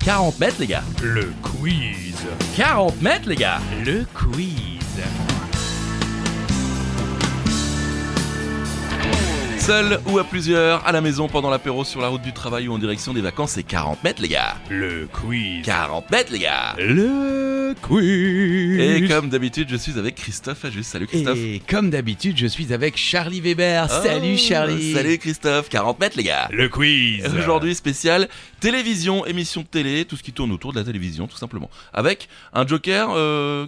40 mètres les gars. Le quiz. 40 mètres les gars. Le quiz. Seul ou à plusieurs, à la maison, pendant l'apéro, sur la route du travail ou en direction des vacances, c'est 40 mètres les gars. Le quiz. 40 mètres les gars. Le quiz. Et comme d'habitude, je suis avec Christophe Ajus. Salut Christophe. Et comme d'habitude, je suis avec Charlie Weber. Salut Charlie. Salut Christophe, 40 mètres les gars. Le quiz. Aujourd'hui spécial télévision, émission de télé, tout ce qui tourne autour de la télévision tout simplement. Avec un joker,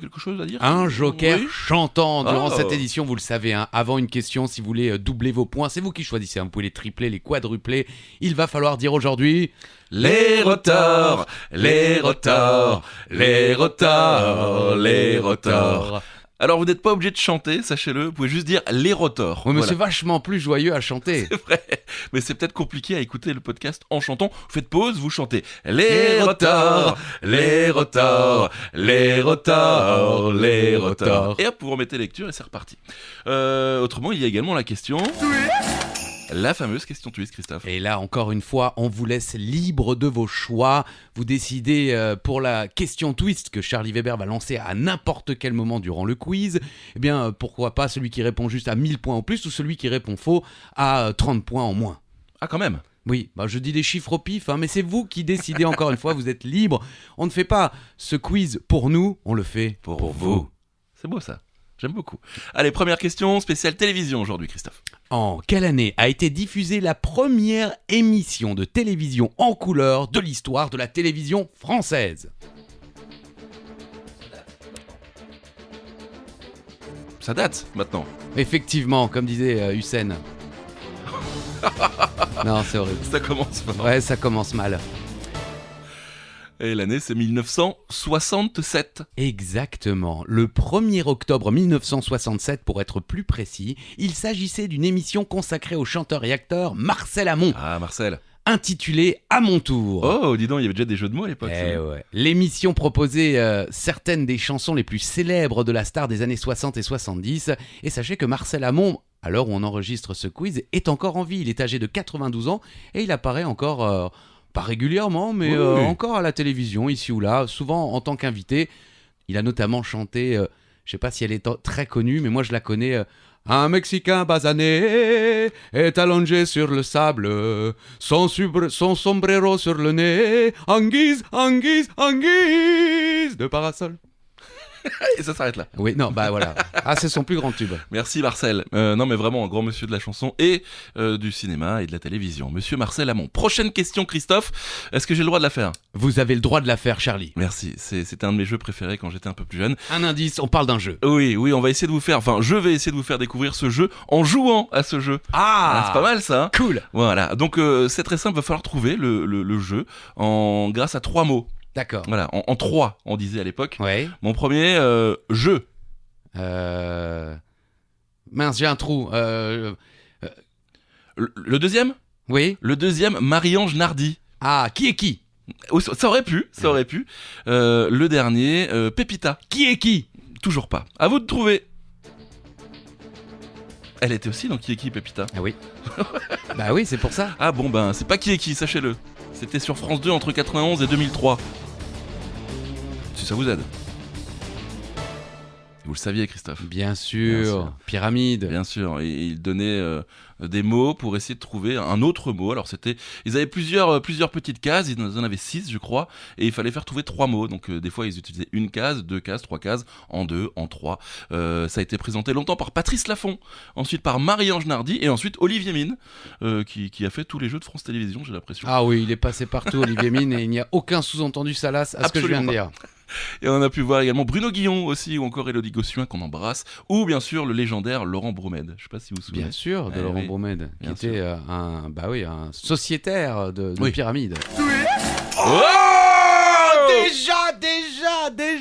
quelque chose à dire? Un joker Oui. chantant durant Oh. cette édition, vous le savez, hein, avant une question, si vous voulez doubler vos points, c'est vous qui choisissez, hein, vous pouvez les tripler, les quadrupler, il va falloir dire aujourd'hui... Les rotors, les rotors, les rotors, les rotors. Alors vous n'êtes pas obligé de chanter, sachez-le, vous pouvez juste dire les rotors. Oui, mais Voilà. c'est vachement plus joyeux à chanter. C'est vrai, mais c'est peut-être compliqué à écouter le podcast en chantant. Vous faites pause, vous chantez les rotors, les rotors, les rotors, les rotors. Et hop, vous remettez lecture et c'est reparti. Autrement, il y a également la question... La fameuse question twist, Christophe. Et là, encore une fois, on vous laisse libre de vos choix. Vous décidez pour la question twist que Charlie Weber va lancer à n'importe quel moment durant le quiz. Eh bien, pourquoi pas celui qui répond juste à 1000 points en plus ou celui qui répond faux à 30 points en moins. Ah, quand même. Oui, je dis des chiffres au pif, hein, mais c'est vous qui décidez encore une fois, vous êtes libre. On ne fait pas ce quiz pour nous, on le fait pour vous. C'est beau ça. J'aime beaucoup. Allez, première question, spéciale télévision aujourd'hui, Christophe. En quelle année a été diffusée la première émission de télévision en couleur de l'histoire de la télévision française ? Ça date maintenant. Effectivement, comme disait Hussein. Non, c'est horrible. Ça commence fort. Ouais, ça commence mal. Et l'année, c'est 1967. Exactement. Le 1er octobre 1967, pour être plus précis, il s'agissait d'une émission consacrée au chanteur et acteur Marcel Amont, Ah, Marcel. intitulée À mon tour. Oh, dis donc, il y avait déjà des jeux de mots à l'époque. Eh ouais. L'émission proposait certaines des chansons les plus célèbres de la star des années 60 et 70. Et sachez que Marcel Amont, à l'heure où on enregistre ce quiz, est encore en vie. Il est âgé de 92 ans et il apparaît encore, pas régulièrement, mais Oui. encore à la télévision, ici ou là, souvent en tant qu'invité. Il a notamment chanté, je sais pas si elle est très connue, mais moi je la connais... Un Mexicain basané est allongé sur le sable, son sombrero sur le nez, en guise de parasol. Et ça s'arrête là. Oui, non, bah voilà. Ah, c'est son plus grand tube. Merci Marcel. Non mais vraiment un grand monsieur de la chanson et du cinéma et de la télévision. Monsieur Marcel Amont. Prochaine question Christophe. Est-ce que j'ai le droit de la faire? Vous avez le droit de la faire, Charlie. Merci. C'était un de mes jeux préférés quand j'étais un peu plus jeune. Un indice, on parle d'un jeu. Oui, on va essayer de vous faire... Enfin, je vais essayer de vous faire découvrir ce jeu en jouant à ce jeu. Ah, c'est pas mal ça, hein? Cool. Voilà. Donc c'est très simple. Va falloir trouver le jeu grâce à 3 mots. D'accord. Voilà. En 3, on disait à l'époque. Ouais. Mon premier, jeu. Mince, j'ai un trou. Le deuxième? Oui. Le deuxième, Marie-Ange Nardi. Ah, qui est qui? Oh, ça aurait pu. Le dernier, Pépita. Qui est qui? Toujours pas. À vous de trouver. Elle était aussi dans Qui est qui, Pépita? Ah oui. Bah oui, c'est pour ça. Ah bon, ben, c'est pas Qui est qui, sachez-le. C'était sur France 2 entre 91 et 2003. Si ça vous aide. Vous le saviez, Christophe. Bien sûr. Pyramide. Bien sûr, et il donnait des mots pour essayer de trouver un autre mot. Alors ils avaient plusieurs petites cases, ils en avaient 6 je crois, et il fallait faire trouver 3 mots. Donc des fois ils utilisaient une case, 2 cases, 3 cases, en 2, en 3. Ça a été présenté longtemps par Patrice Laffont, ensuite par Marie-Ange Nardi, et ensuite Olivier Mine, qui a fait tous les jeux de France Télévisions, j'ai l'impression. Ah oui, il est passé partout, Olivier Mine, et il n'y a aucun sous-entendu salace à ce que je viens de dire. Et on a pu voir également Bruno Guillon aussi, ou encore Élodie Gossuin qu'on embrasse, ou bien sûr le légendaire Laurent Bromède. Je sais pas si vous vous souvenez. Bien sûr, de Laurent oui, Bromède, qui bien était un sociétaire de Oui. pyramide. Oh Déjà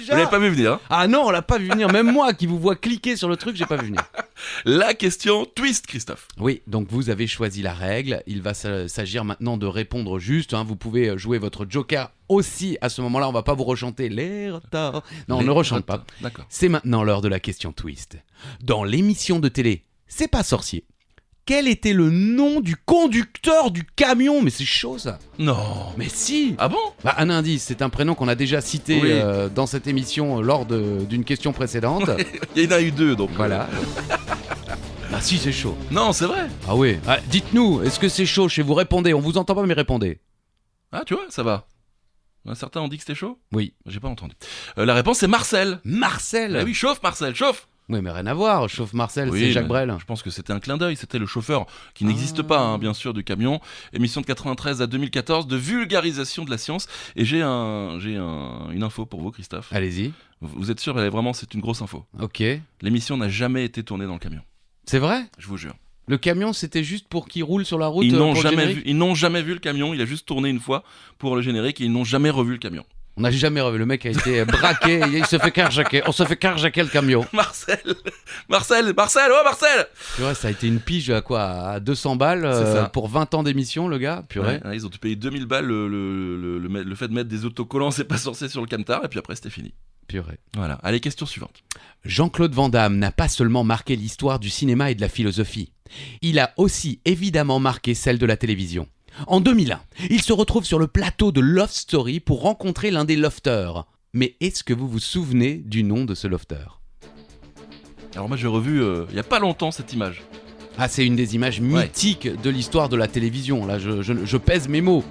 Vous l'avez pas vu venir, hein? Ah non, on l'a pas vu venir. Même moi qui vous vois cliquer sur le truc, j'ai pas vu venir. La question twist, Christophe. Oui, donc vous avez choisi la règle. Il va s'agir maintenant de répondre juste, hein. Vous pouvez jouer votre joker aussi à ce moment-là. On va pas vous rechanter les retards. Non, on ne rechante pas. D'accord. C'est maintenant l'heure de la question twist. Dans l'émission de télé C'est pas sorcier, quel était le nom du conducteur du camion? Mais c'est chaud ça. Non. Mais si. Ah bon? Bah, un indice, c'est un prénom qu'on a déjà cité Oui. dans cette émission lors d'une question précédente. Il y en a eu 2, donc. Voilà. Ah si, c'est chaud. Non, c'est vrai. Ah oui. Ah, dites-nous, est-ce que c'est chaud chez vous? Répondez, on vous entend pas mais répondez. Ah, tu vois, ça va. Certains ont dit que c'était chaud. Oui. J'ai pas entendu. La réponse, c'est Marcel. Marcel. Ah oui, chauffe Marcel, chauffe. Oui, mais rien à voir. Chauffe Marcel, Oui, c'est Jacques mais Brel. Je pense que c'était un clin d'œil. C'était le chauffeur qui n'existe pas, hein, bien sûr, du camion. Émission de 93 à 2014 de vulgarisation de la science. Et j'ai une info pour vous, Christophe. Allez-y. Vous êtes sûr, mais vraiment, c'est une grosse info. Ok. L'émission n'a jamais été tournée dans le camion. C'est vrai? Je vous jure. Le camion, c'était juste pour qu'il roule sur la route. Ils n'ont pour le jamais générique vu. Ils n'ont jamais vu le camion. Il a juste tourné une fois pour le générique et ils n'ont jamais revu le camion. On n'a jamais revu. Le mec a été braqué. Il se fait carjacker. On se fait carjacker le camion. Marcel, oh Marcel. Tu vois, ça a été une pige à quoi? À 200 balles C'est ça. pour 20 ans d'émission, le gars. Purée. Ouais, ils ont dû payer 2000 balles le fait de mettre des autocollants, c'est pas censé sur le camtar, et puis après c'était fini. Purée. Voilà. Allez, question suivante. Jean-Claude Van Damme n'a pas seulement marqué l'histoire du cinéma et de la philosophie. Il a aussi évidemment marqué celle de la télévision. En 2001, il se retrouve sur le plateau de Love Story pour rencontrer l'un des lofters. Mais est-ce que vous vous souvenez du nom de ce lofter? Alors moi j'ai revu il y a pas longtemps cette image. Ah, c'est une des images mythiques de l'histoire de la télévision. Là, je pèse mes mots.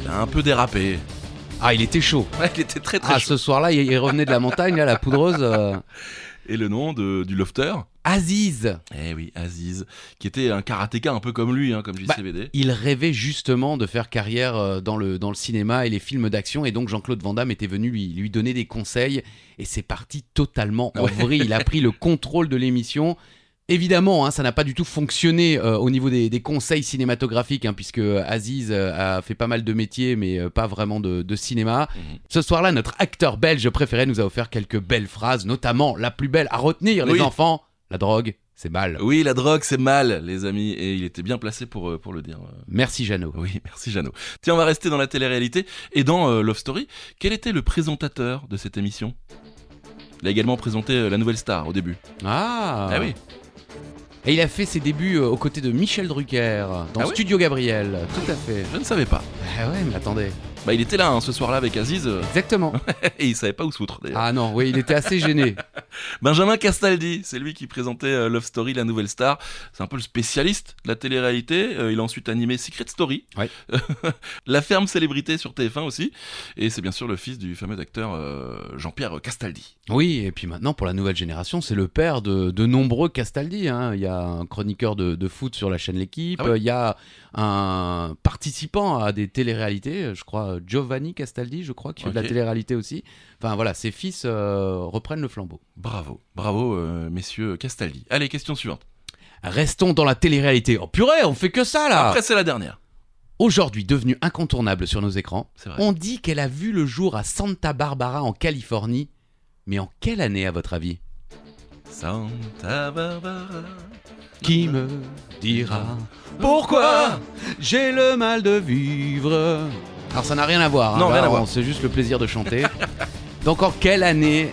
Il a un peu dérapé. Ah, il était chaud. Ouais, il était très très Ah, chaud. ce soir-là, il revenait de la montagne, là, la poudreuse. Et le nom du lofter? Aziz. Eh oui, Aziz, qui était un karatéka un peu comme lui, hein, comme JCVD. Il rêvait justement de faire carrière dans le cinéma et les films d'action, et donc Jean-Claude Van Damme était venu lui donner des conseils, et c'est parti totalement en vrille. Il a pris le contrôle de l'émission. Évidemment, hein, ça n'a pas du tout fonctionné au niveau des conseils cinématographiques, hein, puisque Aziz a fait pas mal de métiers, mais pas vraiment de cinéma. Ce soir-là, notre acteur belge préféré nous a offert quelques belles phrases, notamment la plus belle à retenir, les enfants. La drogue, c'est mal. Oui, la drogue, c'est mal, les amis, et il était bien placé pour le dire. Merci Jeannot. Oui, merci Jeannot. Tiens, on va rester dans la télé-réalité et dans Love Story. Quel était le présentateur de cette émission? Il a également présenté La Nouvelle Star au début. Ah Ah oui. Et il a fait ses débuts aux côtés de Michel Drucker, dans Studio Gabriel, tout à fait. Je ne savais pas. Ah ouais, mais attendez. Bah, il était là ce soir-là avec Aziz Exactement. et il savait pas où se foutre d'ailleurs. Ah non, oui, il était assez gêné. Benjamin Castaldi, c'est lui qui présentait Love Story, La Nouvelle Star. C'est un peu le spécialiste de la télé-réalité. Il a ensuite animé Secret Story, Ouais. La Ferme Célébrité sur TF1 aussi. Et c'est bien sûr le fils du fameux acteur Jean-Pierre Castaldi. Oui, et puis maintenant, pour la nouvelle génération, c'est le père de nombreux Castaldi, hein. Il y a un chroniqueur de foot sur la chaîne L'Équipe, Ah ouais. il y a un participant à des téléréalités, je crois Giovanni Castaldi, je crois, qui fait de la Ok. télé-réalité aussi. Enfin voilà, ses fils reprennent le flambeau. Bravo, messieurs Castaldi. Allez, question suivante. Restons dans la télé-réalité. Oh purée, on fait que ça là. Après, c'est la dernière. Aujourd'hui devenue incontournable sur nos écrans, C'est vrai. on dit qu'elle a vu le jour à Santa Barbara en Californie. Mais en quelle année à votre avis? Santa Barbara. Qui me dira pourquoi j'ai le mal de vivre? Alors ça n'a rien à voir, hein, Non, là, rien à voir. c'est juste le plaisir de chanter. Donc en quelle année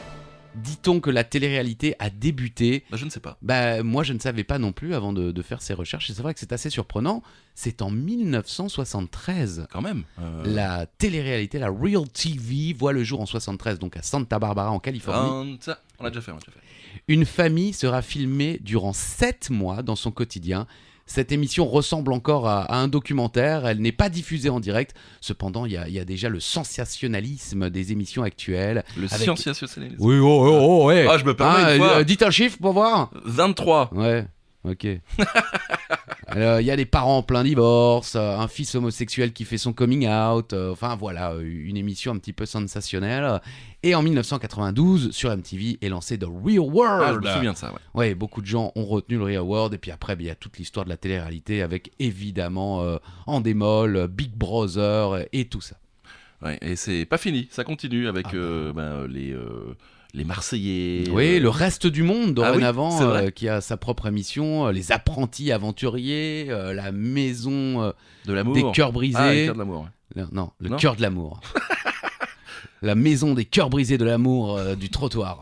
dit-on que la télé-réalité a débuté? Bah, je ne sais pas. Bah moi je ne savais pas non plus avant de faire ces recherches, et c'est vrai que c'est assez surprenant. C'est en 1973. Quand même. La télé-réalité, la Real TV, voit le jour en 73, donc à Santa Barbara en Californie. Santa- On l'a déjà fait. Une famille sera filmée durant 7 mois dans son quotidien. Cette émission ressemble encore à un documentaire, elle n'est pas diffusée en direct. Cependant, il y a déjà le sensationnalisme des émissions actuelles. Le Avec- scientifique. Oui, ouais. Ah, je me permets une fois. Dites un chiffre pour voir. 23. Ouais, ok. Alors, il y a des parents en plein divorce, un fils homosexuel qui fait son coming out, enfin voilà, une émission un petit peu sensationnelle. Et en 1992, sur MTV, est lancé The Real World. Ah, je me souviens de ça, ouais. Ouais, beaucoup de gens ont retenu le Real World, et puis après, il y a toute l'histoire de la télé-réalité avec évidemment Endemol, Big Brother et tout ça. Ouais, et c'est pas fini, ça continue avec les Marseillais. Oui, le reste du monde dorénavant, c'est vrai. qui a sa propre émission, les apprentis aventuriers, la maison de l'amour. des cœurs brisés. Ah, les cœurs de l'amour. Ouais. Non, le Non cœur de l'amour. La maison des cœurs brisés de l'amour du trottoir.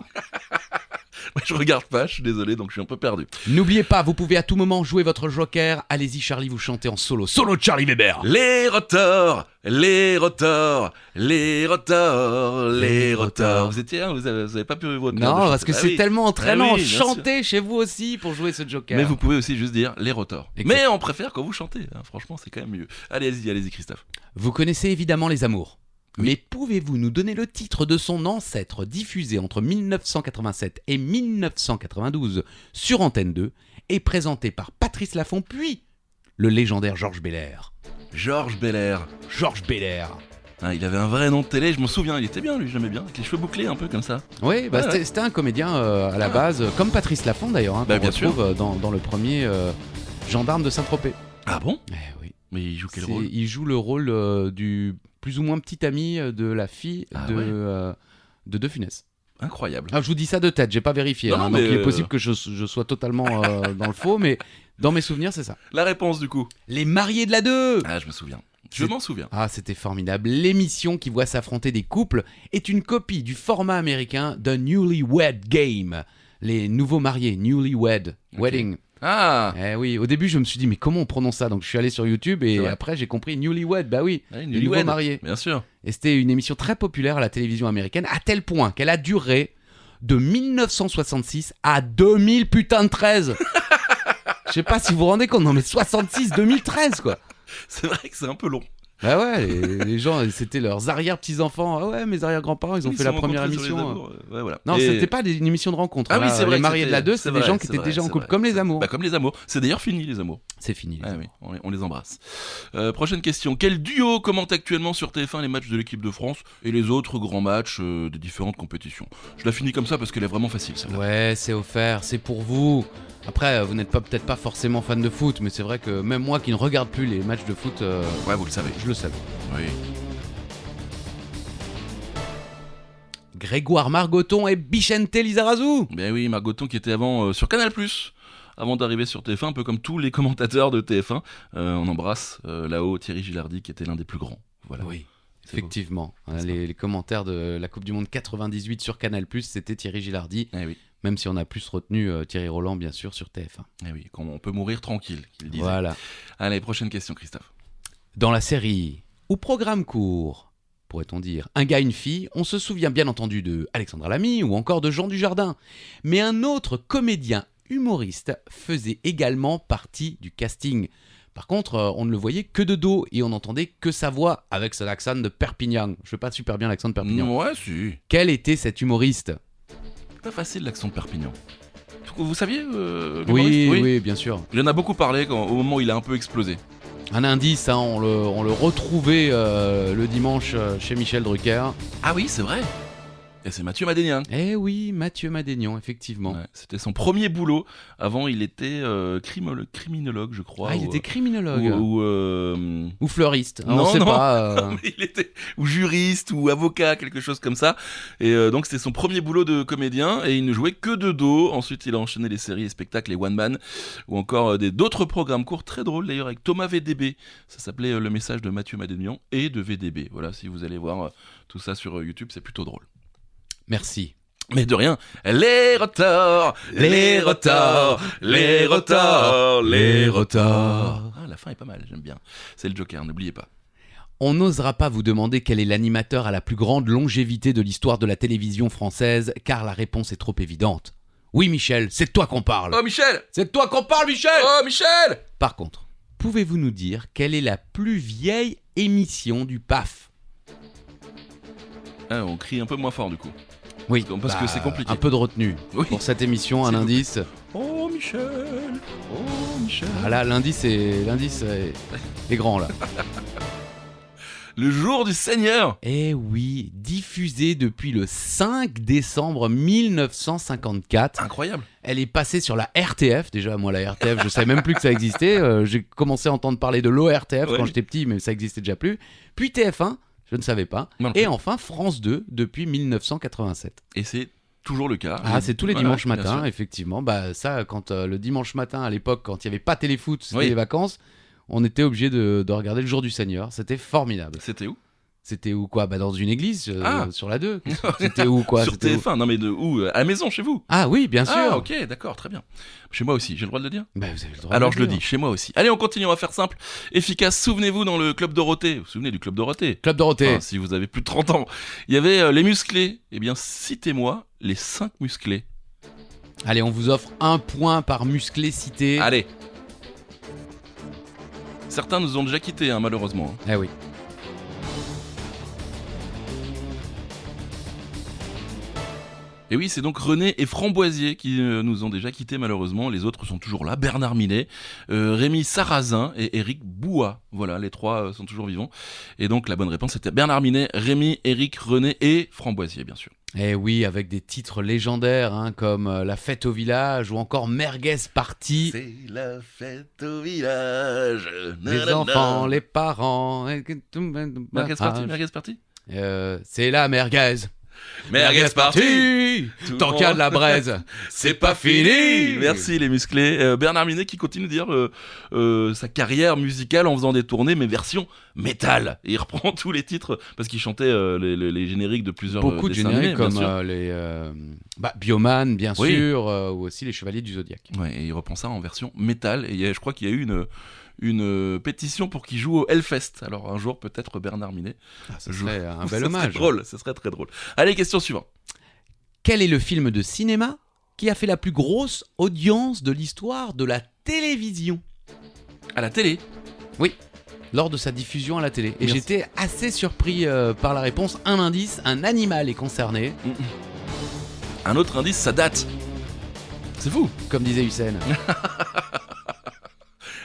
Ouais, je regarde pas, je suis désolé, donc je suis un peu perdu. N'oubliez pas, vous pouvez à tout moment jouer votre joker. Allez-y Charlie, vous chantez en solo. Solo de Charlie Weber. Les rotors, les rotors, les rotors, les rotors. Vous étiez, vous avez pas pu votre Non, parce que c'est tellement entraînant. Ah oui, bien Chantez chez vous aussi pour jouer ce joker. Mais vous pouvez aussi juste dire les rotors. Exact. Mais on préfère quand vous chantez, hein. Franchement, c'est quand même mieux. Allez-y, Christophe. Vous connaissez évidemment Les Amours. Oui. Mais pouvez-vous nous donner le titre de son ancêtre diffusé entre 1987 et 1992 sur Antenne 2 et présenté par Patrice Laffont puis le légendaire Georges Belair. Georges Belair. Georges Belair. Ah, il avait un vrai nom de télé, je m'en souviens, il était bien lui, j'aimais bien, avec les cheveux bouclés un peu comme ça. Oui, bah, Ouais, c'était un comédien à la base, comme Patrice Laffont d'ailleurs, hein, Bah, qu'on bien sûr. retrouve dans le premier Gendarme de Saint-Tropez. Ah bon? Eh oui. Mais il joue quel rôle? Il joue le rôle du plus ou moins petit ami de la fille Ah de De Funès. Incroyable. Ah, je vous dis ça de tête, j'ai pas vérifié, Non, hein, non, donc mais, il est possible que je sois totalement dans le faux, mais dans mes souvenirs c'est ça. La réponse du coup? Les mariés de la 2. Ah, je me souviens. Je C'est- m'en souviens. Ah, c'était formidable. L'émission qui voit s'affronter des couples est une copie du format américain de Newlywed Game. Les nouveaux mariés, Newlywed, Ok. Wedding. Ah, Eh oui, au début je me suis dit mais comment on prononce ça? Donc je suis allé sur YouTube C'est et vrai. après j'ai compris Newlywed, bah oui, ouais, les Newlywed. nouveaux mariés. Bien sûr. Et c'était une émission très populaire à la télévision américaine, à tel point qu'elle a duré de 1966 à 2000 putain de 13. Je sais pas si vous vous rendez compte, non mais 66, 2013 quoi. C'est vrai que c'est un peu long. Bah ouais, les gens, c'était leurs arrière-petits-enfants. Ah ouais, mes arrière-grands-parents, ils ont Ils fait sont la première rencontrés sur les émission. amours, ouais, voilà. Non, Et- c'était pas une émission de rencontre. Ah oui, Là, c'est vrai. Les que mariés de la 2, c'est c'est des vrai, gens qui c'est étaient vrai, déjà en c'est couple, vrai. comme les amours. Bah, comme les amours. C'est d'ailleurs fini les amours. C'est fini. Les Ah amours. oui, on les embrasse. Prochaine question. Quel duo commente actuellement sur TF1 les matchs de l'équipe de France et les autres grands matchs des différentes compétitions? Je la finis comme ça parce qu'elle est vraiment facile celle-là. Ouais, c'est offert, c'est pour vous. Après, vous n'êtes peut-être pas forcément fan de foot, mais c'est vrai que même moi qui ne regarde plus les matchs de foot, Ouais, vous le savez. je le savais. Oui. Grégoire Margoton et Bichente Lizarazu. Ben oui, Margoton qui était avant sur Canal+, avant d'arriver sur TF1, un peu comme tous les commentateurs de TF1. On embrasse là-haut Thierry Gilardi qui était l'un des plus grands. Voilà. Oui, C'est beau. effectivement. Hein, C'est les commentaires de la Coupe du Monde 98 sur Canal+, c'était Thierry Gilardi, Eh oui, même si on a plus retenu Thierry Roland, bien sûr, sur TF1. eh oui, on peut mourir tranquille, qu'il disait. Voilà. Allez, prochaine question, Christophe. Dans la série, ou programme court, pourrait-on dire, Un gars, une fille, on se souvient bien entendu de Alexandra Lamy ou encore de Jean Dujardin. Mais un autre comédien humoriste faisait également partie du casting. Par contre, on ne le voyait que de dos et on n'entendait que sa voix avec son accent de Perpignan. Je fais pas super bien l'accent de Perpignan. Ouais, si. Quel était cet humoriste? Pas facile l'accent de Perpignan. Vous saviez Oui, l'humoriste oui, bien sûr. Il en a beaucoup parlé au moment où il a un peu explosé. Un indice, hein, on le retrouvait le dimanche chez Michel Drucker. Ah oui, c'est vrai. Et c'est Mathieu Madénian. Eh oui, Mathieu Madénian, effectivement. Ouais, c'était son premier boulot. Avant, il était criminologue, je crois. Ah, il ou, était criminologue. ou, Ou fleuriste. Non, on sait non. pas. il était ou juriste ou avocat, quelque chose comme ça. Et donc c'était son premier boulot de comédien et il ne jouait que de dos. Ensuite il a enchaîné les séries, les spectacles, les one man ou encore d'autres programmes courts très drôles d'ailleurs avec Thomas VDB. Ça s'appelait Le message de Mathieu Madénian et de VDB. Voilà, si vous allez voir tout ça sur YouTube, c'est plutôt drôle. Merci. Mais de rien, les retards, les retards, les retards, les retards. Ah, la fin est pas mal, j'aime bien. C'est le Joker, n'oubliez pas. On n'osera pas vous demander quel est l'animateur à la plus grande longévité de l'histoire de la télévision française, car la réponse est trop évidente. Oui, Michel, c'est de toi qu'on parle. Oh Michel! C'est de toi qu'on parle, Michel. Oh Michel! Par contre, pouvez-vous nous dire quelle est la plus vieille émission du PAF? Ah, on crie un peu moins fort du coup. Oui, Parce que c'est compliqué. Un peu de retenue. Oui. Pour cette émission, un S'il vous plaît. indice. Oh Michel! Oh Michel! Ah là, l'indice est grand là. Le jour du Seigneur! Eh oui, diffusée depuis le 5 décembre 1954. Incroyable! Elle est passée sur la RTF. Déjà, moi, la RTF, je savais même plus que ça existait. J'ai commencé à entendre parler de l'ORTF Ouais. quand j'étais petit, mais ça existait déjà plus. Puis TF1, je ne savais pas. Non, non Et plus. enfin, France 2 depuis 1987. Et c'est toujours le cas. Ah, c'est tous les Voilà, dimanches bien matins, sûr. effectivement. Bah, ça, quand le dimanche matin, à l'époque, quand il n'y avait pas téléfoot, c'était Oui. les vacances, on était obligé de regarder le jour du Seigneur. C'était formidable. C'était où? C'était où quoi? Bah dans une église, Ah. sur la 2. C'était où quoi? Sur C'était où? TF1, non mais de où? À la maison, chez vous? Ah oui, bien sûr. Ah, ok, d'accord, très bien. Chez moi aussi, j'ai le droit de le dire? Bah, vous avez le droit Alors de je le dire. dis, chez moi aussi. Allez, on continue, on va faire simple, efficace. Souvenez-vous dans le Club Dorothée, vous vous souvenez du Club Dorothée? Club Dorothée. Enfin, si vous avez plus de 30 ans. Il y avait les musclés. Eh bien, citez-moi les 5 musclés. Allez, on vous offre 1 point par musclé cité. Allez. Certains nous ont déjà quittés, hein, malheureusement. Eh oui. Et oui, c'est donc René et Framboisier qui nous ont déjà quittés malheureusement. Les autres sont toujours là. Bernard Minet, Rémi Sarrazin et Éric Boua. Voilà, les trois sont toujours vivants. Et donc la bonne réponse était Bernard Minet, Rémi, Éric, René et Framboisier, bien sûr. Eh oui, avec des titres légendaires hein, comme La fête au village ou encore Merguez Party. C'est la fête au village. Les enfants, les parents. Merguez Party, Merguez Party. C'est la merguez. Merguez Party. Tout Tant le qu'il y a monde. de la braise, c'est pas fini. Merci les musclés. Bernard Minet qui continue de dire sa carrière musicale en faisant des tournées, mais version métal. Et il reprend tous les titres parce qu'il chantait les génériques de plusieurs Beaucoup de dessins génériques animés, bien comme sûr. Bioman, bien Oui. sûr, ou aussi Les Chevaliers du Zodiaque. Ouais, et il reprend ça en version métal. Et je crois qu'il y a eu une pétition pour qu'il joue au Hellfest. Alors un jour peut-être Bernard Minet. Ce joue. serait un Ce bel serait hommage. drôle, ce serait très drôle. Allez, question suivante. Quel est le film de cinéma qui a fait la plus grosse audience de l'histoire de la télévision À la télé. lors de sa diffusion à la télé? Et Merci. j'étais assez surpris par la réponse. Un indice, un animal est concerné, Un autre indice, ça date. C'est fou. comme disait Hussein,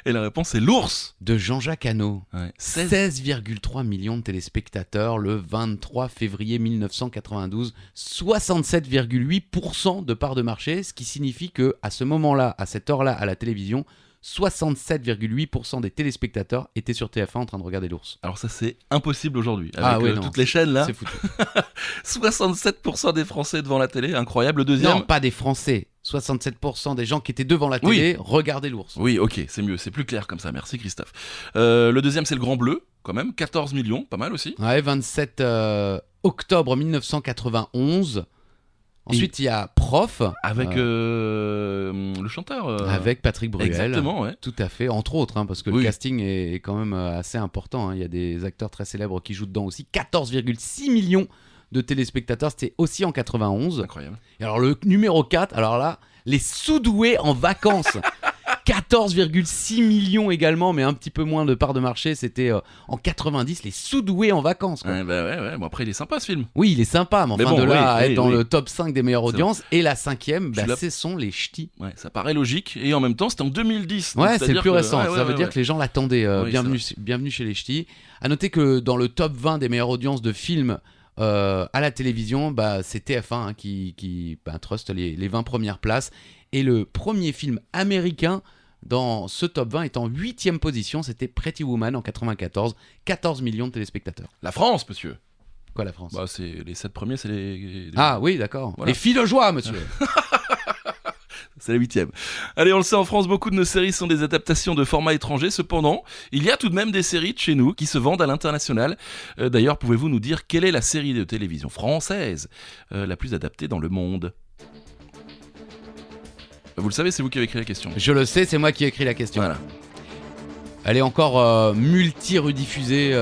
Et la réponse c'est l'ours. de Jean-Jacques Hano. Ouais. 16,3 millions de téléspectateurs le 23 février 1992, 67,8% de part de marché, ce qui signifie que à ce moment-là, à cette heure-là, à la télévision, 67,8% des téléspectateurs étaient sur TF1 en train de regarder l'ours. Alors ça c'est impossible aujourd'hui. Avec Ah ouais, non. toutes les chaînes là. C'est foutu. 67% des Français devant la télé, incroyable. Le deuxième. Non, pas des Français. 67% des gens qui étaient devant la télé regardaient l'ours. Oui, ok, c'est mieux, c'est plus clair comme ça. Merci Christophe. Le deuxième c'est le Grand Bleu, quand même, 14 millions, pas mal aussi. Ouais, 27 octobre 1991. Ensuite, il y a Prof. Avec le chanteur. Avec Patrick Bruel. Exactement, ouais. Tout à fait, entre autres, hein, parce que Oui. le casting est quand même assez important. Hein. Il y a des acteurs très célèbres qui jouent dedans aussi. 14,6 millions de téléspectateurs, c'était aussi en 91. Incroyable. Et alors le numéro 4, alors là, les sous-doués en vacances. 14,6 millions également, mais un petit peu moins de part de marché. C'était en 90, les sous-doués en vacances. Quoi. Ouais, bah ouais. Bon, après, il est sympa ce film. Oui, il est sympa, mais Mais enfin bon, de là oui, à être oui, dans oui. le top 5 des meilleures C'est audiences. Et la cinquième, Je l'ai- ce sont les ch'tis. Ouais, ça paraît logique. Et en même temps, c'était en 2010. donc Ouais, c'est le c'est-à-dire plus que- récent. ouais, Ça veut dire que les gens l'attendaient. Oui, Bienvenue chez les ch'tis. À noter que dans le top 20 des meilleures audiences de films à la télévision, c'est TF1 hein, qui truste les 20 premières places. Et le premier film américain dans ce top 20 est en 8e position. C'était Pretty Woman en 94. 14 millions de téléspectateurs. La France, monsieur. Quoi, la France? Bah, c'est les 7 premiers, c'est les... Ah oui, d'accord. Voilà. Les filles de joie, monsieur. C'est la 8e. Allez, on le sait, en France, beaucoup de nos séries sont des adaptations de formats étrangers. Cependant, il y a tout de même des séries de chez nous qui se vendent à l'international. D'ailleurs, pouvez-vous nous dire quelle est la série de télévision française la plus adaptée dans le monde? Vous le savez, c'est vous qui avez écrit la question. Je le sais, c'est moi qui ai écrit la question. Voilà. Elle est encore multi-rediffusée.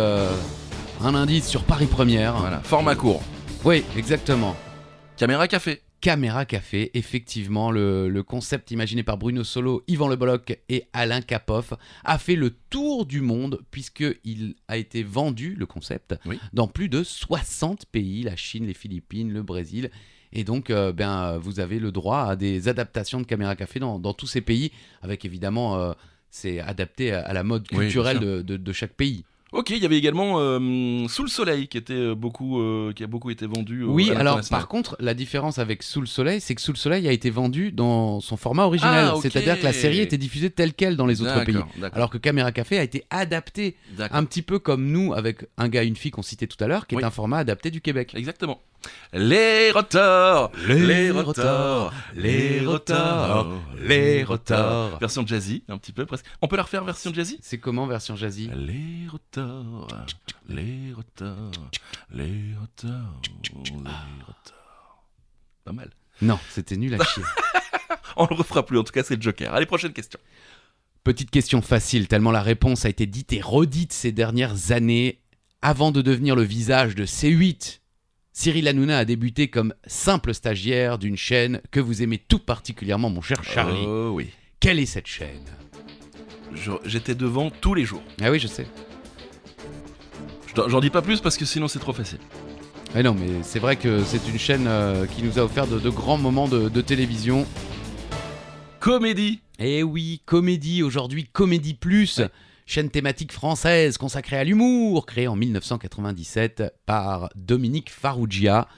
Un indice sur Paris Première. Voilà. Format court. Oui, exactement. Caméra café. Caméra Café, effectivement, le concept imaginé par Bruno Solo, Yvan Le Bolloc et Alain Capoff a fait le tour du monde puisqu'il a été vendu, le concept, Oui. dans plus de 60 pays, la Chine, les Philippines, le Brésil. Et donc, vous avez le droit à des adaptations de Caméra Café dans tous ces pays, avec évidemment, c'est adapté à la mode Oui, culturelle bien de chaque pays. Ok, il y avait également Sous le soleil qui a beaucoup été vendu. Oui, à alors l'international. par contre, la différence avec Sous le soleil, c'est que Sous le soleil a été vendu dans son format original. Ah, ok. C'est-à-dire que la série était diffusée telle quelle dans les autres pays. D'accord. Alors que Caméra Café a été adapté D'accord. un petit peu comme nous, avec un gars et une fille qu'on citait tout à l'heure, qui Oui. est un format adapté du Québec. Exactement. Les rotors, Les rotors, les rotors, les rotors. Version jazzy, un petit peu presque. On peut la refaire version jazzy? C'est comment version jazzy? Les rotors, les rotors, les rotors, les rotors. Pas mal. Non, c'était nul à chier. On le refera plus, en tout cas c'est le Joker. Allez, prochaine question. Petite question facile, tellement la réponse a été dite et redite ces dernières années. Avant de devenir le visage de C8, Cyril Hanouna a débuté comme simple stagiaire d'une chaîne que vous aimez tout particulièrement, mon cher Charlie. Oh oui. Quelle est cette chaîne? J'étais devant tous les jours. Ah oui, je sais. J'en dis pas plus parce que sinon c'est trop facile. Mais non, mais c'est vrai que c'est une chaîne qui nous a offert de grands moments de télévision. Comédie. Eh oui, Comédie, aujourd'hui Comédie Plus, Ouais. chaîne thématique française consacrée à l'humour, créée en 1997 par Dominique Farrugia.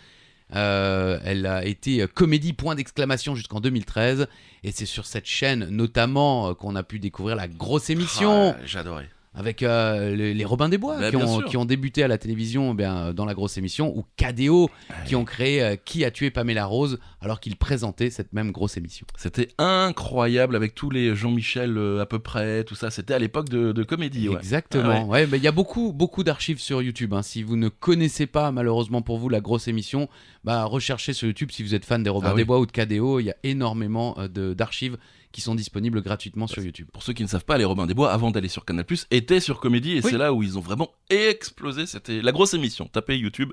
Elle a été Comédie point d'exclamation jusqu'en 2013, et c'est sur cette chaîne notamment qu'on a pu découvrir la grosse émission. J'adorais. Avec les Robins des Bois Bah, qui bien ont, sûr. qui ont débuté à la télévision dans la grosse émission, ou KDO qui ont créé Qui a tué Pamela Rose alors qu'ils présentaient cette même grosse émission. C'était incroyable avec tous les Jean-Michel à peu près, tout ça. C'était à l'époque de comédie. Ouais. Exactement. Ouais, mais il y a beaucoup d'archives sur YouTube. Hein. Si vous ne connaissez pas malheureusement pour vous la grosse émission, recherchez sur YouTube si vous êtes fan des Robins des Bois ou de KDO. Il y a énormément d'archives qui sont disponibles gratuitement sur YouTube. Pour ceux qui ne savent pas, les Robins des Bois, avant d'aller sur Canal+, étaient sur Comédie, et Oui. c'est là où ils ont vraiment explosé. C'était la grosse émission. Tapez YouTube,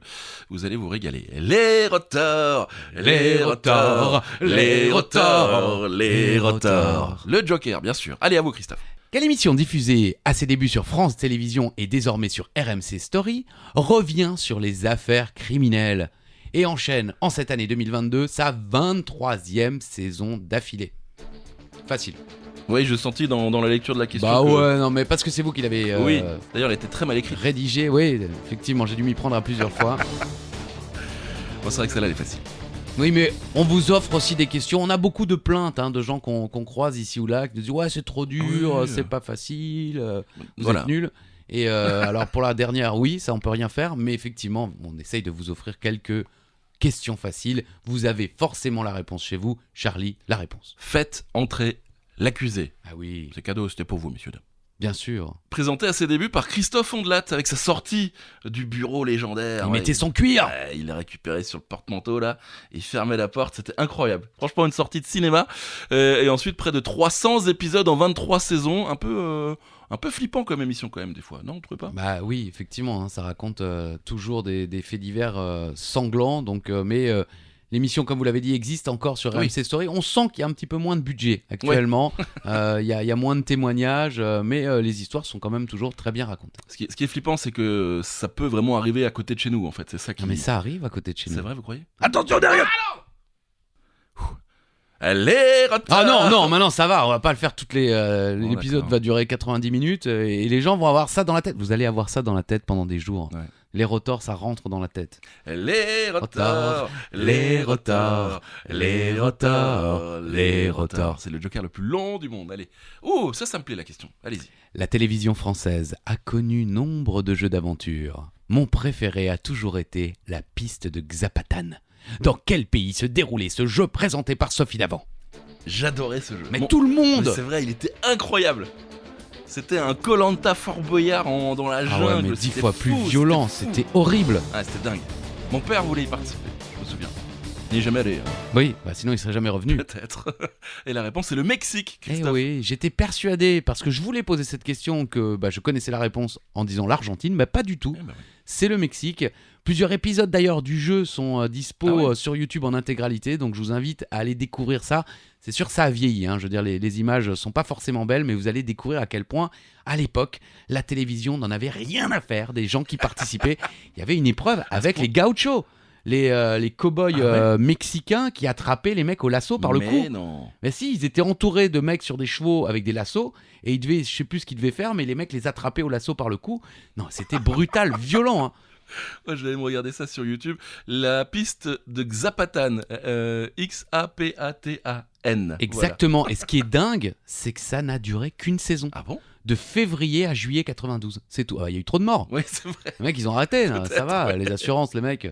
vous allez vous régaler. Les rotors, les rotors, les rotors, les rotors. Le Joker, bien sûr. Allez, à vous, Christophe. Quelle émission diffusée à ses débuts sur France Télévisions et désormais sur RMC Story revient sur les affaires criminelles et enchaîne en cette année 2022 sa 23e saison d'affilée? Facile. Oui, je sentis dans la lecture de la question. Bah que- ouais, non mais parce que c'est vous qui l'avez Oui, d'ailleurs, elle était très mal écrite. rédigé, oui, effectivement, j'ai dû m'y prendre à plusieurs fois. Bon, c'est vrai que celle-là, elle est facile. Oui, mais on vous offre aussi des questions. On a beaucoup de plaintes de gens qu'on croise ici ou là qui nous disent ouais, c'est trop dur, Oui. c'est pas facile, vous Voilà. êtes nuls. Et alors pour la dernière, oui, ça on peut rien faire, mais effectivement, on essaye de vous offrir quelques questions faciles. Vous avez forcément la réponse chez vous. Charlie, la réponse. Faites entrer l'accusé. Ah oui, C'est cadeau, c'était pour vous, messieurs, dames. bien sûr. Présenté à ses débuts par Christophe Ondelat avec sa sortie du bureau légendaire. Il Ouais, mettait son cuir. ouais, il l'a récupéré sur le porte-manteau là, il fermait la porte, c'était incroyable. Franchement, une sortie de cinéma. Et ensuite, près de 300 épisodes en 23 saisons, un peu flippant comme émission quand même des fois, non, vous trouvez pas? Bah oui, effectivement, ça raconte toujours des faits divers sanglants. Donc, mais l'émission, comme vous l'avez dit, existe encore sur Oui. RMC Story. On sent qu'il y a un petit peu moins de budget actuellement. Il y a moins de témoignages, mais les histoires sont quand même toujours très bien racontées. Ce qui est flippant, c'est que ça peut vraiment arriver à côté de chez nous en fait, c'est ça qui... Non, mais ça arrive à côté de chez nous. C'est vrai, vous croyez? Attention derrière! Les retards. Ah non, non, maintenant ça va, on va pas le faire toutes les. Bon, L'épisode d'accord. va durer 90 minutes et les gens vont avoir ça dans la tête. Vous allez avoir ça dans la tête pendant des jours. Ouais. Les rotors, ça rentre dans la tête. Les retards, les retards, les retards, les retards. C'est le Joker le plus long du monde, allez. Oh, ça me plaît la question, allez-y. La télévision française a connu nombre de jeux d'aventure. Mon préféré a toujours été la piste de Xapatan. Dans quel pays se déroulait ce jeu présenté par Sophie Davant? J'adorais ce jeu. Mais Bon, tout le mais monde. c'est vrai, il était incroyable. C'était un Koh-Lanta Fort Boyard dans la Ah jungle. ouais, mais 10 c'était fois fou, plus violent, fou. c'était horrible. Ah, c'était dingue. Mon père voulait y participer, je me souviens. Il n'y est jamais allé, Oui, sinon il serait jamais revenu. peut-être. Et la réponse, c'est le Mexique, Eh Christophe. oui, j'étais persuadé, parce que je voulais poser cette question, que je connaissais la réponse en disant l'Argentine, mais pas du tout. Eh ben oui. C'est le Mexique. Plusieurs épisodes d'ailleurs du jeu sont dispo Ah ouais. sur YouTube en intégralité, donc je vous invite à aller découvrir ça. C'est sûr, ça a vieilli, je veux dire, les images sont pas forcément belles, mais vous allez découvrir à quel point, à l'époque, la télévision n'en avait rien à faire des gens qui participaient. Il y avait une épreuve avec les gauchos, les cow-boys mexicains qui attrapaient les mecs au lasso par le cou. Mais non. Mais si, ils étaient entourés de mecs sur des chevaux avec des lassos, et ils devaient, je sais plus ce qu'ils devaient faire, mais les mecs les attrapaient au lasso par le cou. Non, c'était brutal, violent. Moi, je vais me regarder ça sur YouTube. La piste de Xapatan. Xapatan. Exactement. Et ce qui est dingue, c'est que ça n'a duré qu'une saison. Ah bon? de février à juillet 92. C'est tout. Il y a eu trop de morts. Oui, c'est vrai. Les mecs, ils ont arrêté. Là. Ça va, ouais. les assurances, les mecs.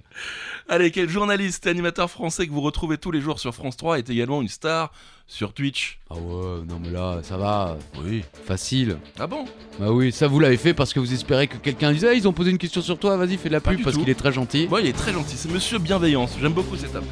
Allez, quel journaliste et animateur français que vous retrouvez tous les jours sur France 3 est également une star sur Twitch? Ah ouais, non mais là, ça va. Oui. Facile. Ah bon? Bah oui, ça vous l'avez fait parce que vous espérez que quelqu'un dise ils ont posé une question sur toi, vas-y, fais de la Pas pub du parce tout. qu'il est très gentil. Bon, il est très gentil, c'est Monsieur Bienveillance, j'aime beaucoup cet homme.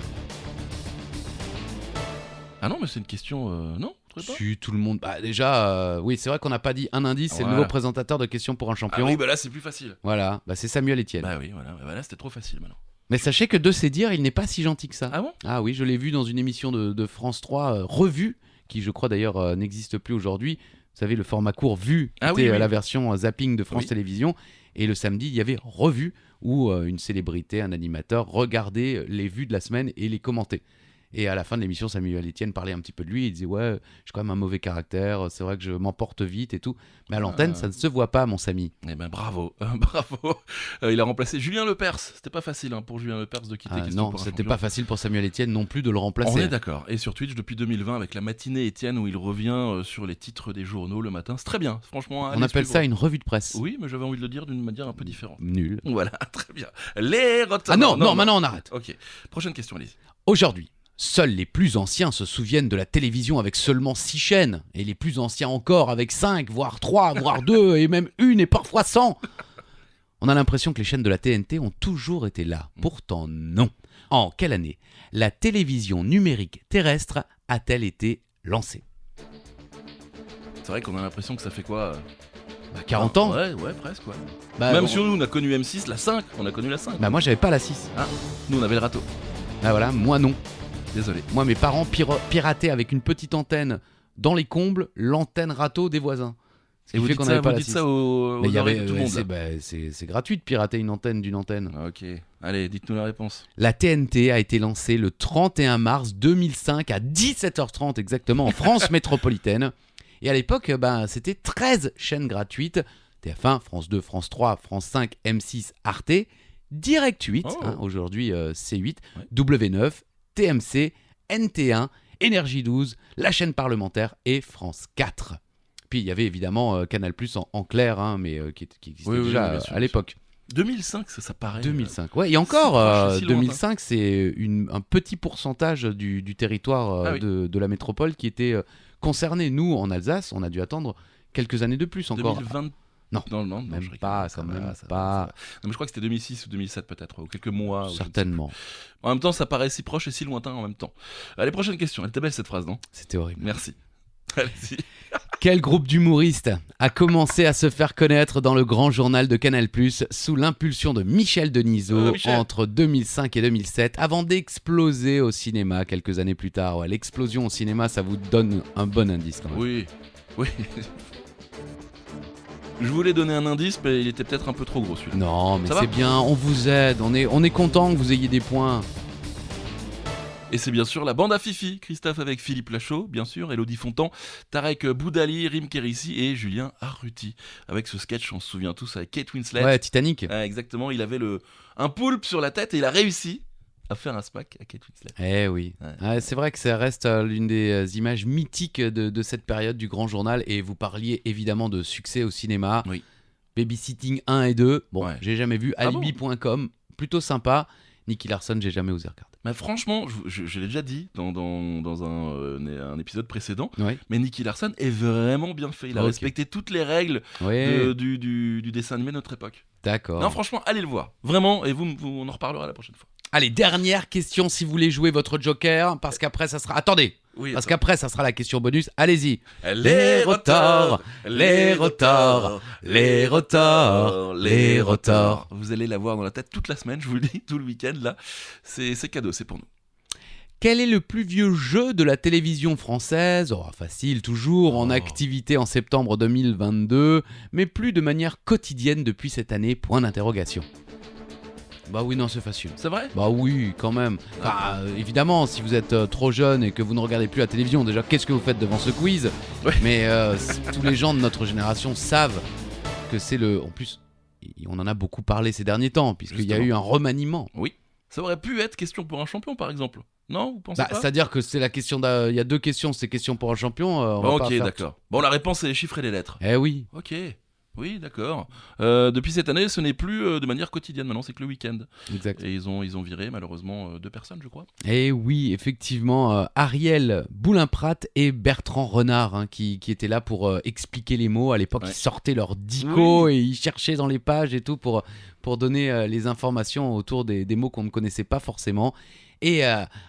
Ah non, mais c'est une question... non, vous trouvez pas? Si tout le monde. Bah déjà, oui, c'est vrai qu'on n'a pas dit un indice, c'est le Voilà. nouveau présentateur de questions pour un Ah champion. oui, bah là c'est plus facile. Voilà, bah c'est Samuel Etienne. Bah oui, voilà, bah là c'était trop facile maintenant. Mais sachez que de ses dires, il n'est pas si gentil que ça. Ah bon? Ah oui, je l'ai vu dans une émission de France 3, Revue, qui je crois d'ailleurs n'existe plus aujourd'hui. Vous savez, le format court Vue, Ah c'était oui, oui. la version zapping de France Oui. Télévisions. Et le samedi, il y avait Revue, où une célébrité, un animateur, regardait les vues de la semaine et les commentait. Et à la fin de l'émission, Samuel Etienne parlait un petit peu de lui. Il disait ouais, j'ai quand même un mauvais caractère. C'est vrai que je m'emporte vite et tout. Mais à l'antenne, ça ne se voit pas, mon Samy. Eh ben bravo, bravo. Il a remplacé Julien Lepers. C'était pas facile pour Julien Lepers de quitter Ah, Question non, pour un c'était champion. pas facile pour Samuel Etienne non plus de le On remplacer. est d'accord. Et sur Twitch depuis 2020 avec la matinée Étienne où il revient sur les titres des journaux le matin. C'est très bien, franchement. On allez appelle suivre. ça une revue de presse. Oui, mais j'avais envie de le dire d'une manière un peu différente. Nul. Voilà, très bien. Les retards. Ah non, maintenant on arrête. Ok, prochaine question, allez-y. Aujourd'hui, seuls les plus anciens se souviennent de la télévision avec seulement 6 chaînes, et les plus anciens encore avec 5, voire 3, voire 2, et même une et parfois 100. On a l'impression que les chaînes de la TNT ont toujours été là. Pourtant non. En quelle année la télévision numérique terrestre a-t-elle été lancée? C'est vrai qu'on a l'impression que ça fait quoi 40 ans. Ouais, presque, ouais. Bah, Même on- si nous, on a connu M6, la 5, on a connu la 5. Bah moi j'avais pas la 6. Nous, on avait le râteau. Ah voilà, moi non. Désolé. Moi mes parents pirataient avec une petite antenne dans les combles l'antenne râteau des voisins. Ce Et qui vous fait dites qu'on ça, n'avait pas vous la dites 6. ça aux Mais il y oreilles avait, de tout le monde. là. c'est gratuit de pirater une antenne d'une antenne. Ah, ok, allez, dites-nous la réponse. La TNT a été lancée le 31 mars 2005 à 17h30 exactement en France métropolitaine. Et à l'époque, c'était 13 chaînes gratuites. TF1, France 2, France 3, France 5, M6, Arte, Direct 8, Oh. aujourd'hui C8, Ouais. W9, TMC, NT1, Énergie 12, la chaîne parlementaire et France 4. Puis il y avait évidemment Canal+, en clair, mais qui existait Oui, déjà bien sûr, à l'époque. 2005, ça paraît. 2005. Ouais, et encore, proche, si loin, 2005, c'est un petit pourcentage du territoire Ah oui. de la métropole qui était concerné. Nous, en Alsace, on a dû attendre quelques années de plus encore. 2020. Non, non, même je rigole, pas, ça quand va, même ça va, pas. ça va. Non, mais je crois que c'était 2006 ou 2007 peut-être, ou quelques mois. ou je ne sais Certainement. plus. En même temps, ça paraît si proche et si lointain en même temps. Allez, prochaine question. Elle était belle cette phrase, non? C'était horrible. Merci. Allez-y. Quel groupe d'humoristes a commencé à se faire connaître dans le grand journal de Canal+, sous l'impulsion de Michel Denisot Michel. entre 2005 et 2007, avant d'exploser au cinéma quelques années plus tard? Ouais, l'explosion au cinéma, ça vous donne un bon indice quand même. Oui, oui. Je voulais donner un indice, mais il était peut-être un peu trop gros celui-là. Non, mais Ça va c'est bien, on vous aide, on est content que vous ayez des points. Et c'est bien sûr la bande à Fifi, Christophe avec Philippe Lachaud, bien sûr, Elodie Fontan, Tarek Boudali, Rim Kérissi et Julien Arruti. Avec ce sketch, on se souvient tous, avec Kate Winslet. Ouais, Titanic. Exactement, il avait un poulpe sur la tête et il a réussi à faire un smack à Kate Winslet. Eh oui. Ouais. Ouais, c'est vrai que ça reste l'une des images mythiques de cette période du grand journal. Et vous parliez évidemment de succès au cinéma. Oui. Babysitting 1 et 2. Bon, Ouais. j'ai jamais vu. Ah bon Alibi.com, plutôt sympa. Nicky Larson, j'ai jamais osé regarder. Mais franchement, je l'ai déjà dit dans un épisode précédent, Ouais. mais Nicky Larson est vraiment bien fait. Il a Ok. respecté toutes les règles Ouais, du dessin animé de notre époque. d'accord. Non, franchement, allez le voir. Vraiment, et on en reparlera la prochaine fois. Allez, dernière question si vous voulez jouer votre Joker, parce qu'après ça sera... Attendez, Oui, parce attends. qu'après ça sera la question bonus. Allez-y. Les retards, les retards, les retards, les retards. Vous allez l'avoir dans la tête toute la semaine, je vous le dis, tout le week-end là. C'est cadeau, c'est pour nous. Quel est le plus vieux jeu de la télévision française? Oh, facile, toujours en Oh. activité en septembre 2022, mais plus de manière quotidienne depuis cette année, point d'interrogation. Bah oui, non, c'est facile. C'est vrai? Bah oui, quand même. Enfin, évidemment, si vous êtes trop jeune et que vous ne regardez plus la télévision, déjà, qu'est-ce que vous faites devant ce quiz? Ouais. Mais tous les gens de notre génération savent que c'est le... En plus, on en a beaucoup parlé ces derniers temps, puisqu'il y a Justement. eu un remaniement. Oui. Ça aurait pu être question pour un champion par exemple. Non, vous pensez pas? C'est-à-dire que c'est la question il y a deux questions, c'est question pour un champion. On va pas Ok, faire- d'accord. Bon, la réponse c'est les chiffres et les lettres. Eh oui. Ok. Oui, d'accord. Depuis cette année, ce n'est plus de manière quotidienne. Maintenant, c'est que le week-end. Exact. Et ils ont viré malheureusement 2 personnes, je crois. Et oui, effectivement, Ariel Boulin-Prat et Bertrand Renard qui étaient là pour expliquer les mots. À l'époque, Ouais. ils sortaient leur dico et ils cherchaient dans les pages et tout pour donner les informations autour des mots qu'on ne connaissait pas forcément. Et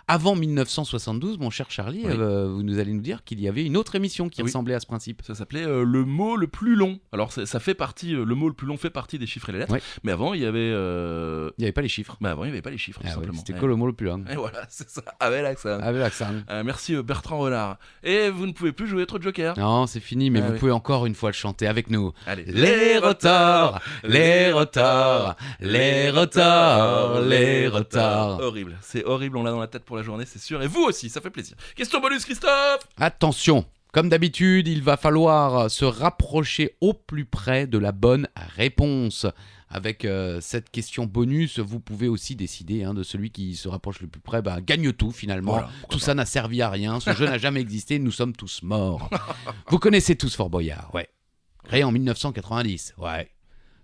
avant 1972, mon cher Charlie, Oui. vous nous allez nous dire qu'il y avait une autre émission qui Oui. ressemblait à ce principe. Ça s'appelait le mot le plus long. Alors, ça fait partie. Le mot le plus long fait partie des chiffres et les lettres. Ouais. Mais avant, il y avait. Il n'y avait pas les chiffres. Avant, il n'y avait pas les chiffres, tout Ah ouais, simplement. c'était Ouais. que le mot le plus long. Et voilà, c'est ça. Avec l'accent. Avec l'accent. Merci Bertrand Renard. Et vous ne pouvez plus jouer trop de Joker. Non, c'est fini, mais Ah vous oui. pouvez encore une fois le chanter avec nous. Allez. Les retards, les retards, les retards, les retards. Horrible, c'est horrible, on l'a dans la tête pour la journée, c'est sûr. Et vous aussi, ça fait plaisir. Question bonus, Christophe. Attention, comme d'habitude, il va falloir se rapprocher au plus près de la bonne réponse. Avec cette question bonus, vous pouvez aussi décider de celui qui se rapproche le plus près, gagne tout finalement. Voilà, pourquoi Tout ça n'a servi à rien, ce jeu n'a jamais existé, nous sommes tous morts. Vous connaissez tous Fort Boyard, ouais. Créé en 1990, ouais.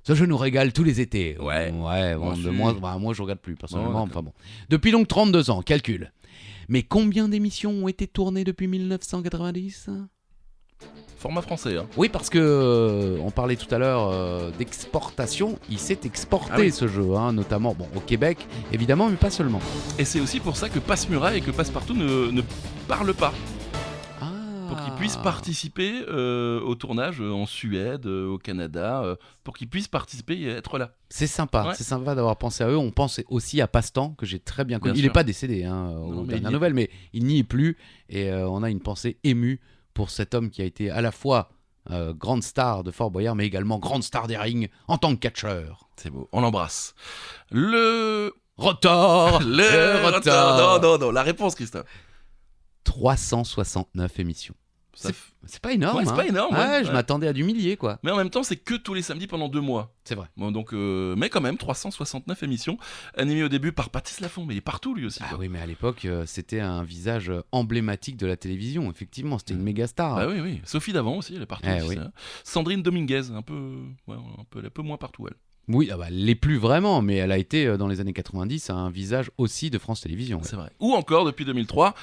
Ce jeu nous régale tous les étés. Ouais. Ouais, bon, Moi, moi je regarde plus personnellement, Oh, enfin bon. Depuis donc 32 ans, calcul. Mais combien d'émissions ont été tournées depuis 1990 ? Format français, hein. Oui, parce que on parlait tout à l'heure d'exportation. Il s'est exporté Ah oui. ce jeu, notamment au Québec, évidemment, mais pas seulement. Et c'est aussi pour ça que Passe-Muraille et que Passe-Partout ne parlent pas. Pour qu'ils puissent participer au tournage en Suède, au Canada, pour qu'ils puissent participer et être là. C'est sympa, Ouais. c'est sympa d'avoir pensé à eux. On pense aussi à Passe-Temps, que j'ai très bien connu. Bien Il n'est sûr. pas décédé Non, aux mais dernières il y est. nouvelles, mais il n'y est plus. Et on a une pensée émue pour cet homme qui a été à la fois grande star de Fort Boyard, mais également grande star des rings en tant que catcheur. C'est beau, on l'embrasse. Le Retard retard. Non, la réponse, Christophe. 369 émissions. Ça C'est pas énorme. Ouais, c'est pas énorme, ouais. Je m'attendais à du millier, quoi. Mais en même temps, c'est que tous les samedis pendant 2 mois. C'est vrai. Bon, donc, mais quand même, 369 émissions, animées au début par Patrice Laffont, mais il est partout lui aussi. Ah quoi. oui, mais à l'époque, c'était un visage emblématique de la télévision. Effectivement, c'était une méga star. Bah oui. Sophie Davant aussi, elle est partout. Eh aussi, oui. hein. Sandrine Dominguez, un peu moins partout elle. Oui, elle l'est plus vraiment, mais elle a été dans les années 90 un visage aussi de France Télévisions. C'est vrai. Ou encore depuis 2003,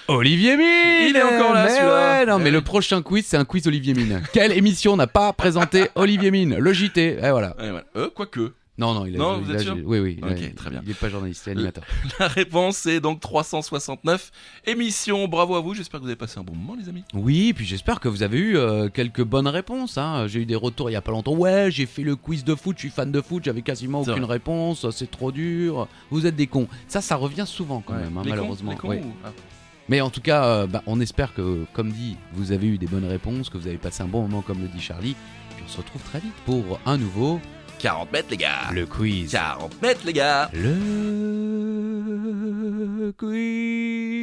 Olivier Mine. Il est encore là, Mais celui-là. ouais, non, Eh mais oui. le prochain quiz, c'est un quiz Olivier Mine. Quelle émission n'a pas présenté Olivier Mine? Le JT. Et voilà. et voilà. Quoique. Non, Non, vous êtes sûr Oui. Ok, très bien. Il n'est pas journaliste, il est animateur. La réponse est donc 369 émissions. Bravo à vous, j'espère que vous avez passé un bon moment les amis. Oui, puis j'espère que vous avez eu quelques bonnes réponses. J'ai eu des retours il y a pas longtemps. Ouais, j'ai fait le quiz de foot, je suis fan de foot, j'avais quasiment C'est aucune vrai. réponse, c'est trop dur. Vous êtes des cons. Ça revient souvent quand même, Les malheureusement. cons, Ouais. ou- ah. Mais en tout cas, on espère que, comme dit, vous avez eu des bonnes réponses, que vous avez passé un bon moment, comme le dit Charlie. Puis on se retrouve très vite pour un nouveau 40 mètres les gars. le quiz. 40 mètres les gars. Le quiz.